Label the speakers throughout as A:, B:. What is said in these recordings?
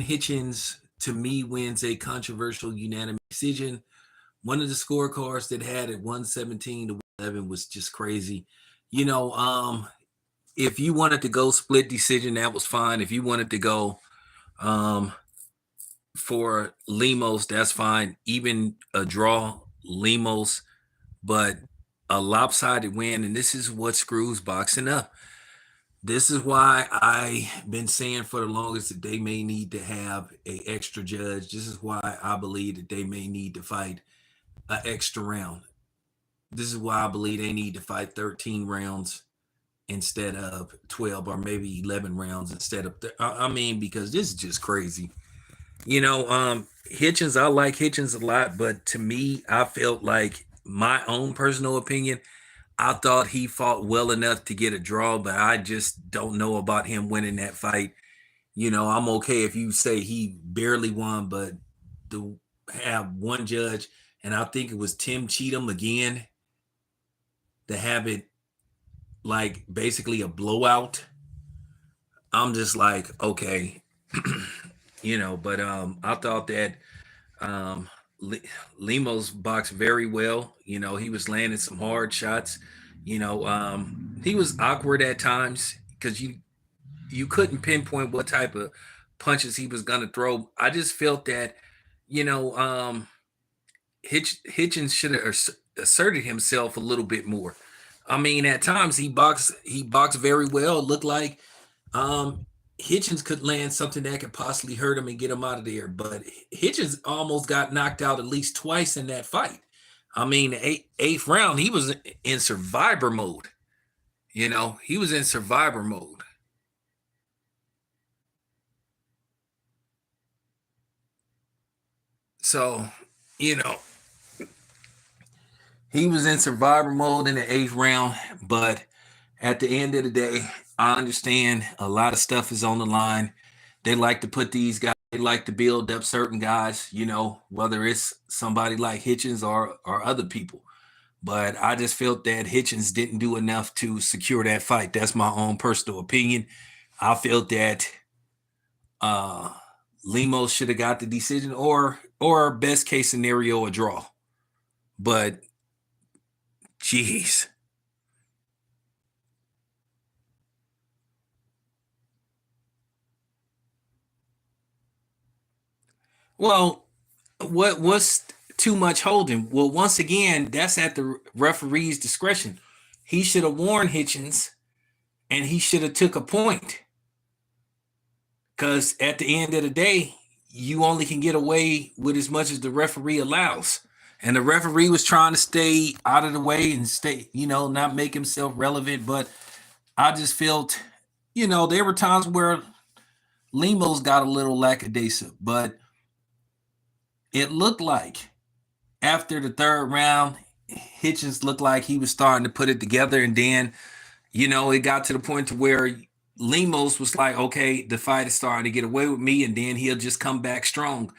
A: Hitchens, to me, wins a controversial unanimous decision. One of the scorecards that had it 117 to 11 was just crazy. You know, if you wanted to go split decision, that was fine. If you wanted to go um, for Lemos, that's fine. Even a draw, Lemos, but a lopsided win, and this is what screws boxing up. This is why I've been saying for the longest that they may need to have a extra judge. This is why I believe that they may need to fight an extra round. This is why I believe they need to fight 13 rounds instead of 12, or maybe 11 rounds instead of I mean, because this is just crazy. You know, Hitchens, I like Hitchens a lot, but to me, I felt like my own personal opinion, I thought he fought well enough to get a draw, but I just don't know about him winning that fight. You know, I'm okay if you say he barely won, but to have one judge, and I think it was Tim Cheatham again, to have it like basically a blowout. I'm just like, okay, but I thought that um Lemos boxed very well. You know, he was landing some hard shots. He was awkward at times because you couldn't pinpoint what type of punches he was gonna throw. I just felt that, you know, Hitchens should have asserted himself a little bit more. I mean, at times he boxed very well. It looked like um, Hitchens could land something that could possibly hurt him and get him out of there. But Hitchens almost got knocked out at least twice in that fight. I mean, eighth round, he was in survivor mode. You know, he was in survivor mode. So, you know, he was in survivor mode in the eighth round. But at the end of the day, I understand a lot of stuff is on the line. They like to put these guys, they like to build up certain guys, whether it's somebody like Hitchens or other people. But I just felt that Hitchens didn't do enough to secure that fight. That's my own personal opinion. I felt that uh Lemos should have got the decision, or best case scenario, a draw. But jeez. Well, what's too much holding? Well, once again, that's at the referee's discretion. He should have warned Hitchens, and he should have took a point. Because at the end of the day, you only can get away with as much as the referee allows. And the referee was trying to stay out of the way and stay, not make himself relevant. But I just felt, there were times where Lemos got a little lackadaisical, but it looked like after the third round, Hitchens looked like he was starting to put it together. And then, it got to the point to where Lemos was like, okay, the fight is starting to get away with me. And then he'll just come back strong.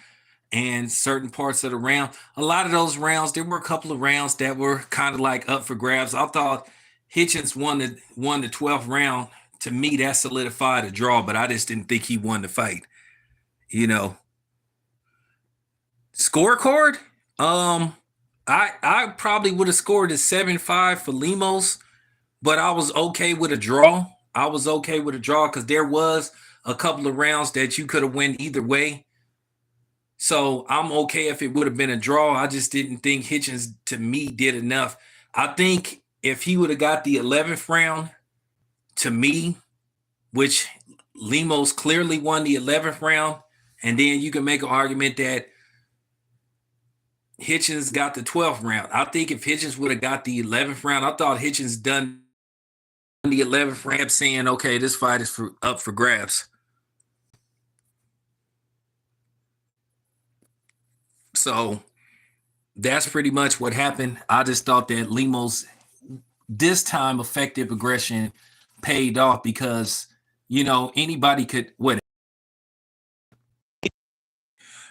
A: And certain parts of the round, a lot of those rounds, there were a couple of rounds that were kind of like up for grabs. I thought Hitchens won the 12th round. To me, that solidified a draw, but I just didn't think he won the fight. You know, scorecard. I probably would have scored a 7-5 for Lemos, but I was okay with a draw. I was okay with a draw because there was a couple of rounds that you could have won either way. So I'm okay if it would have been a draw. I just didn't think Hitchens, to me, did enough. I think if he would have got the 11th round, to me, which Lemos clearly won the 11th round, and then you can make an argument that Hitchens got the 12th round. I think if Hitchens would have got the 11th round, I thought Hitchens done the 11th round saying, okay, this fight is up for grabs. So that's pretty much what happened. I just thought that Lemos, this time, effective aggression paid off because, anybody could win.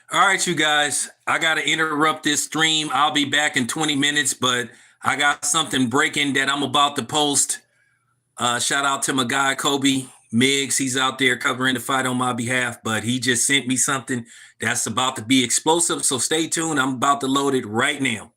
A: All right, you guys, I got to interrupt this stream. I'll be back in 20 minutes, but I got something breaking that I'm about to post. Shout out to my guy, Kobe. Miggs, he's out there covering the fight on my behalf, but he just sent me something that's about to be explosive. So stay tuned. I'm about to load it right now.